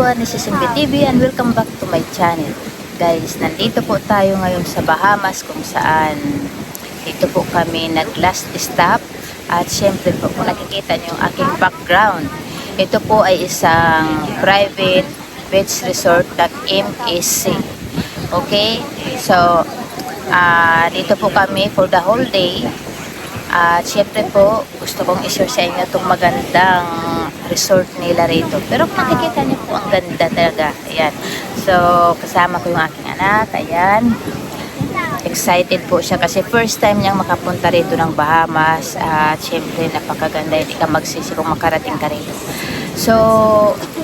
everyone, this is Simbi TV and welcome back to my channel. Guys, nandito po tayo ngayon sa Bahamas kung saan dito po kami nag-last stop. At syempre po, kung nakikita nyo yung aking background, ito po ay isang private beach resort at MSC. Okay? So, dito po kami for the whole day. At syempre po, gusto kong i-share sa inyo itong magandang resort nila rito. Pero kung nakikita niyo po, ang ganda talaga. Ayan. So, kasama ko yung aking anak. Ayan. Excited po siya kasi first time niyang makapunta rito ng Bahamas. At syempre, napakaganda. Hindi ka magsisi kung makarating ka rito. So,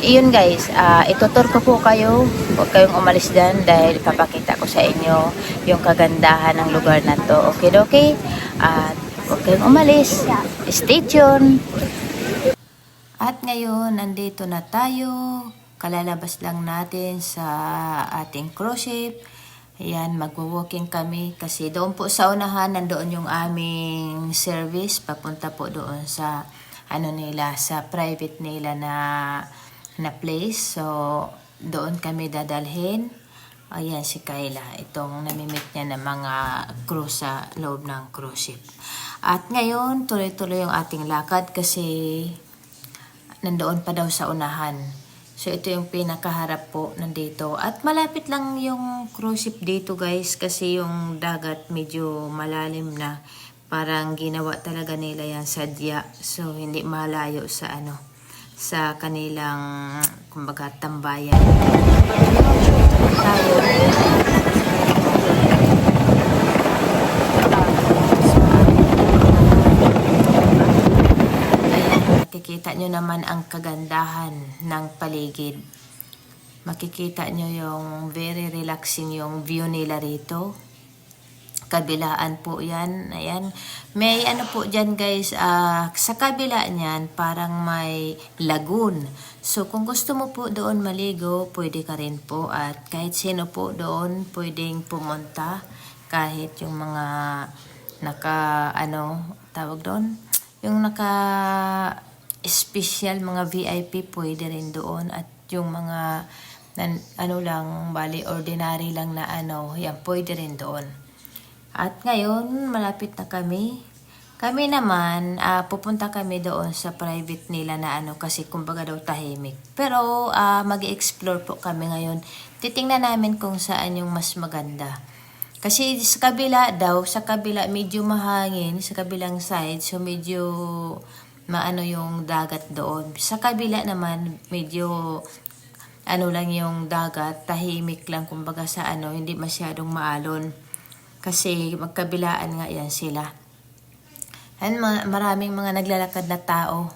yun guys. Itutur ko po kayo. Huwag kayong umalis dyan dahil ipapakita ko sa inyo yung kagandahan ng lugar na to. Okay? At huwag kayong umalis. Stay tuned. At ngayon, nandito na tayo. Kalalabas lang natin sa ating cruise ship. Ayan, magwo-walking kami. Kasi doon po sa unahan, nandoon yung aming service. Papunta po doon sa, sa private nila na place. So, doon kami dadalhin. Ayan si Kayla. Itong namimit niya ng mga crew sa loob ng cruise ship. At ngayon, tuloy-tuloy yung ating lakad kasi nandoon pa daw sa unahan. So, ito yung pinakaharap po nandito. At malapit lang yung cruise ship dito guys kasi yung dagat medyo malalim na. Parang ginawa talaga nila yan sadya. So, hindi malayo sa sa kanilang kumbaga tambayan. Tayo. Makikita nyo naman ang kagandahan ng paligid. Makikita nyo yung very relaxing yung view nila rito. Kabilaan po yan. Ayan. May po dyan guys. Sa kabila niyan parang may lagoon. So kung gusto mo po doon maligo, pwede ka rin po. At kahit sino po doon pwedeng pumunta. Kahit yung mga tawag doon? Yung special mga VIP pwede rin doon. At yung mga bali ordinary lang na yan pwede rin doon. At ngayon, malapit na kami. Kami naman, pupunta kami doon sa private nila na kasi kumbaga daw tahimik. Pero mag-explore po kami ngayon. Titingnan namin kung saan yung mas maganda. Kasi sa kabila medyo mahangin, sa kabilang side, so medyo yung dagat doon. Sa kabila naman, medyo lang yung dagat, tahimik lang kumbaga sa hindi masyadong maalon. Kasi magkabilaan nga yan sila. Yan, maraming mga naglalakad na tao.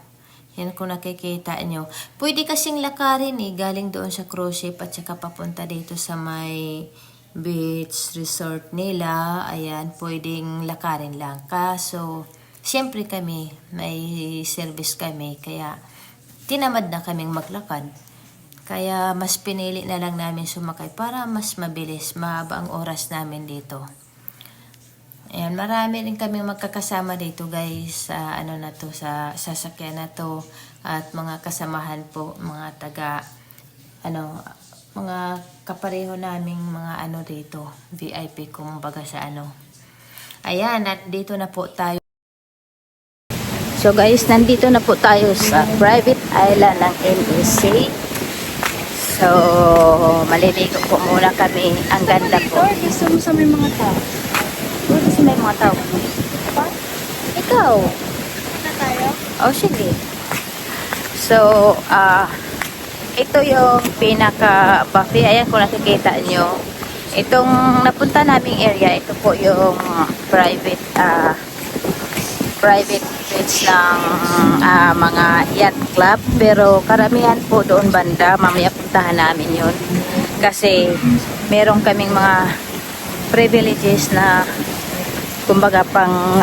Yan kung nakikita nyo. Pwede kasing lakarin galing doon sa cruise ship at saka papunta dito sa may beach resort nila. Ayan, pwedeng lakarin lang. Kaso, siyempre kami, may service kami. Kaya, tinamad na kaming maglakad. Kaya, mas pinili na lang namin sumakay para mas mabilis, mahaba ang oras namin dito. Ayan, marami rin kami magkakasama dito guys sa sa sasakyan na to at mga kasamahan po, mga taga mga kapareho naming mga dito, VIP kumbaga sa Ayan, at dito na po tayo. So guys, nandito na po tayo sa private island ng MSC. So, maliligo po muna kami. Ang ganda po. Gusto mo sa may mga tao? Kasi may mga tao. Ikaw? Na tayo? Oh, sige. So, ito yung pinaka-buffet. Ayan kung nakikita nyo. Itong napunta naming area, ito po yung private beach ng mga yacht club. Pero karamihan po doon banda. Mamaya puntahan namin yun. Kasi meron kaming mga privileges na kumbaga pang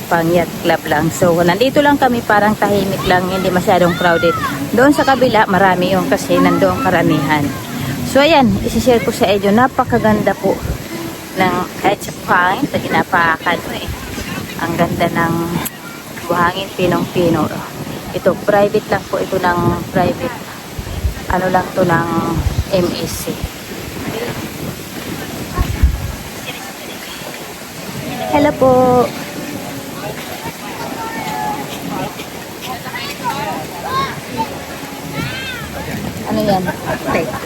pang yacht club lang. So nandito lang kami, parang tahimik lang, hindi masyadong crowded. Doon sa kabila marami yung kasi nandoon karamihan. So ayan, isi-share ko sa inyo, napakaganda po ng kahit sa pangit na ginapakan mo ang ganda ng buhangin, pinong-pino. Ito private lang po ito ng private ano lang to ng MEC. Hello po. Ano yan?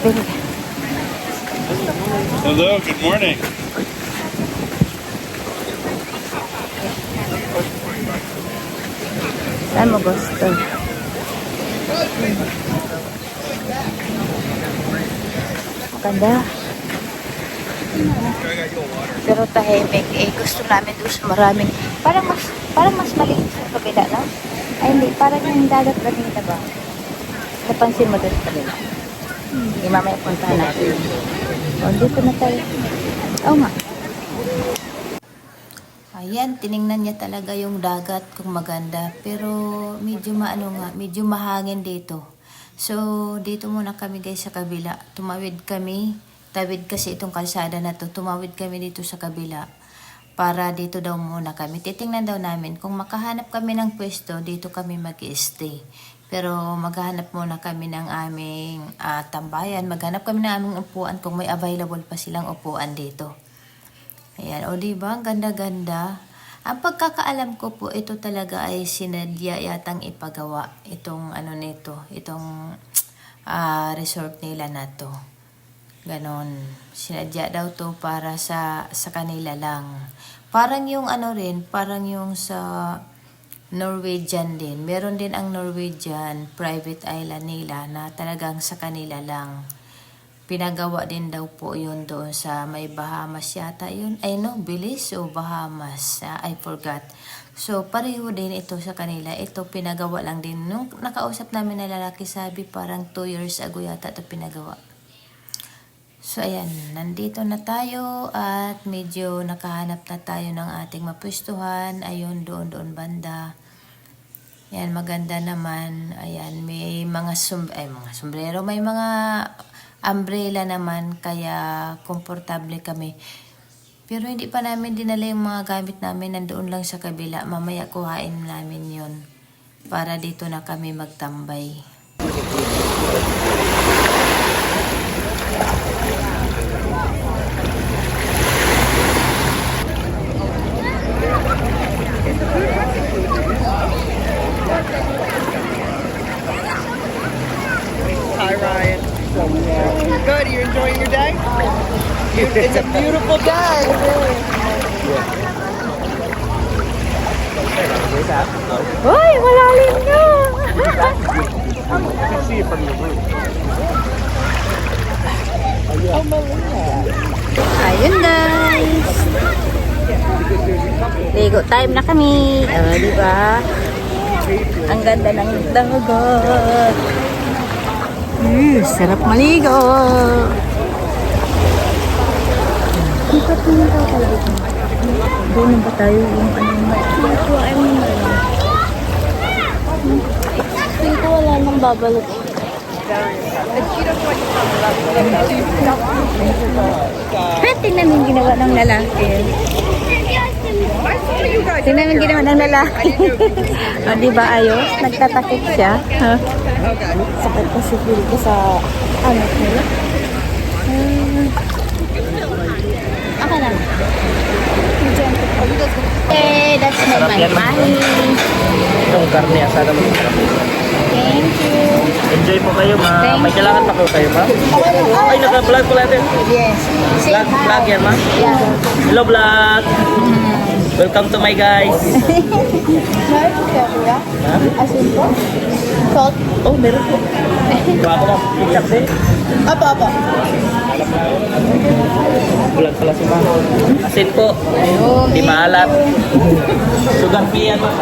Bili. Hello, good morning. Saan mo gusto? Maganda. Pero tahimik. Eh, gusto namin doon sa maraming. Parang mas maliit sa kabila, no? Ay, hindi. Parang yung dagat kanina ba? Napansin mo doon sa kabila. Hindi, mamaya puntahan natin. O, dito na tayo. Oo nga. Ayan, tiningnan niya talaga yung dagat kung maganda. Pero medyo medyo mahangin dito. So, dito muna kami guys sa kabila. Tumawid kami. Tawid kasi itong kalsada na to. Tumawid kami dito sa kabila. Para dito daw muna kami. Titingnan daw namin. Kung makahanap kami ng pwesto, dito kami mag-stay. Pero maghanap muna kami ng aming tambayan. Maghanap kami ng aming upuan kung may available pa silang upuan dito. Ayan, o diba? Ang ganda-ganda. Ang pagkakaalam ko po, ito talaga ay sinadya yatang ipagawa. Itong ano nito, itong resort nila na to. Ganon. Sinadya daw to para sa kanila lang. Parang yung ano rin, parang yung sa Norwegian din. Meron din ang Norwegian private island nila na talagang sa kanila lang. Pinagawa din daw po yun doon sa may Bahamas yata yun. Ay no, Belize o Bahamas. I forgot. So, pareho din ito sa kanila. Ito pinagawa lang din. Nung nakausap namin na lalaki, sabi parang 2 years ago yata ito pinagawa. So, ayan. Nandito na tayo at medyo nakahanap na tayo ng ating mapwestuhan. Ayun, doon banda. Ayan, maganda naman. Ayan, may mga sombrero. May mga umbrella naman, kaya komportable kami. Pero hindi pa namin dinala yung mga gamit namin, nandoon lang sa kabila. Mamaya kuhain namin yon para dito na kami magtambay. Hi, Ryan. Good. Are you enjoying your day? It's a beautiful day. Uy, malalim na! Ayun guys! Ligo time na kami. Di ba? Ang ganda ng dagat. Sarap maligo. Lipat mo na tayo talaga. Doon ba tayo yung Dito wala nang babalot. Tingnan mo yung ginawa ng lalaki. Tingnan mo yung ginawa ng lalaki. O, diba ayos? Nagtatakip siya. Sakit kasi feel ko sa anak nila. Ako lang. Okay, that's my mahi. Itong karne asada mo. Thank you. Enjoy po kayo, ma. Thank May kailangan pa po kayo, ma. Ay, naka-vlog po natin. Yes. Say Vlog, vlog hi. yan, ma. Yeah. Hello, vlog. Welcome to my guys. Meron po kaya kuya? Ha? Asin po? Salt? Oh, meron po. Kuha ko na. Ketchup din. Apa. Vlog pala si ma. Asin po. Di maalat. Sugar free yan, ma.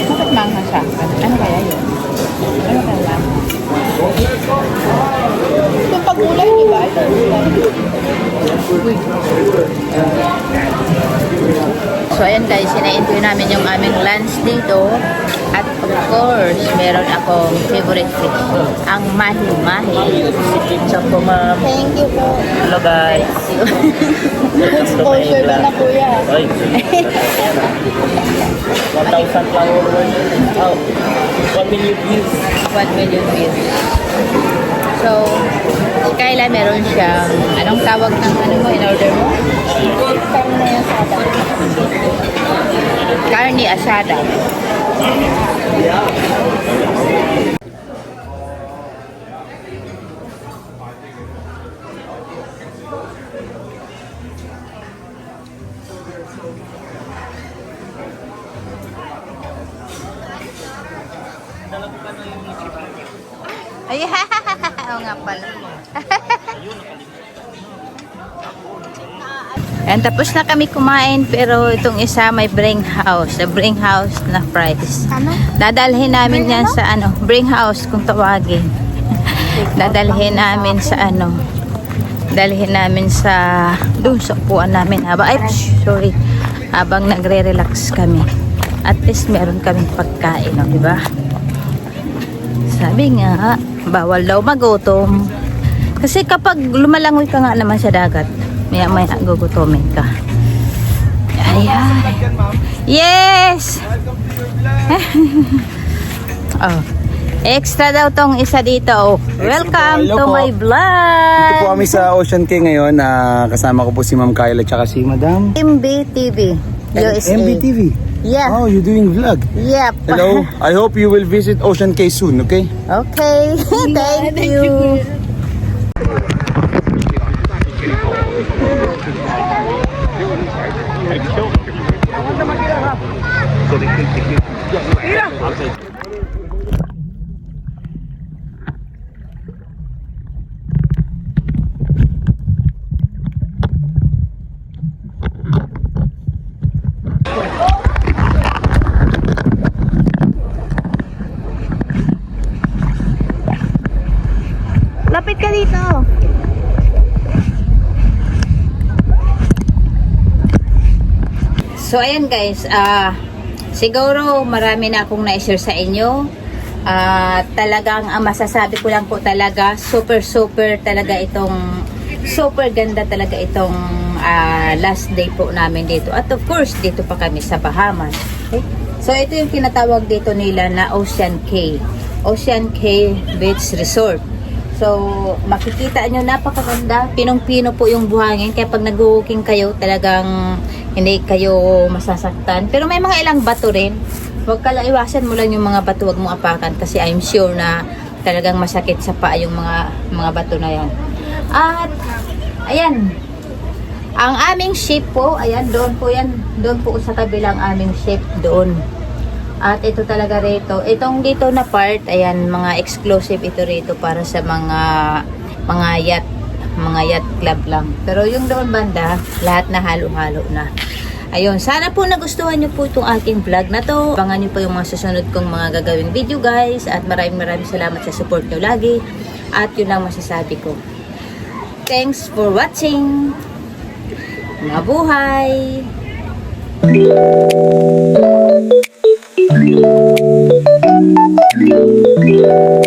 Bakit manghang siya? Ano kaya yun? Ano kaya? Yung pagulay, di ba? So, So ayan guys, ina-enjoy namin yung aming lunch dito. At of course, meron akong favorite fish, ang mahi-mahi. Pizza po, ma'am. Thank you po. Hello, guys. Exposure ka na kuya. Oy. 1,000 followers. Oh, 1 million views. 1 million views. So, si Kayla meron siyang, anong tawag ng ano mo, in-order mo? Carne asada. Carne asada. Ay, oo nga pala. And tapos na kami kumain, pero itong isa may bring house na price. Ano? Dadalhin namin yan sa ano, bring house kung tawagin. Dadalhin namin sa ano, dalhin namin sa doon sa upuan namin sorry, habang nagre-relax kami. At least meron kaming pagkain, no, di ba? Sabi nga, bawal daw magutom. Kasi kapag lumalangoy ka nga naman sa dagat, maya-maya gugutomin ka. Ayan. Yes! Oh. Extra daw tong isa dito. Oh. Welcome Hello to po. my vlog. Dito po kami sa Ocean Cay ngayon. Kasama ko po si Ma'am Kyle at saka si Madam MBTV. USA. MBTV. Yeah. Oh, you're doing vlog. Yep. Hello. I hope you will visit Ocean Cay soon, okay? Okay. Thank you. Lapit ka dito. So ayan guys, siguro marami na akong na-share sa inyo. Talagang masasabi ko lang po talaga, super talaga itong, super ganda talaga itong last day po namin dito. At of course, dito pa kami sa Bahamas. Okay? So ito yung tinatawag dito nila na Ocean Cay. Ocean Cay Beach Resort. So, makikita nyo, napakaganda. Pinong-pino po yung buhangin. Kaya pag nag-walking kayo, talagang hindi kayo masasaktan. Pero may mga ilang bato rin. Huwag ka lang, iwasan mo lang yung mga bato. Huwag mong apakan. Kasi I'm sure na talagang masakit sa paa yung mga bato na yan. At, ayan. Ang aming ship po, ayan, doon po yan. Doon po sa kabilang aming ship, doon. At ito talaga rito. Itong dito na part, ayan, mga exclusive ito rito para sa mga yacht club lang. Pero yung doon banda, lahat na halo-halo na. Ayun, sana po nagustuhan nyo po itong aking vlog na to. Abangan nyo po yung mga susunod kong mga gagawing video guys. At maraming salamat sa support nyo lagi. At yun lang masasabi ko. Thanks for watching. Mabuhay! Thank you.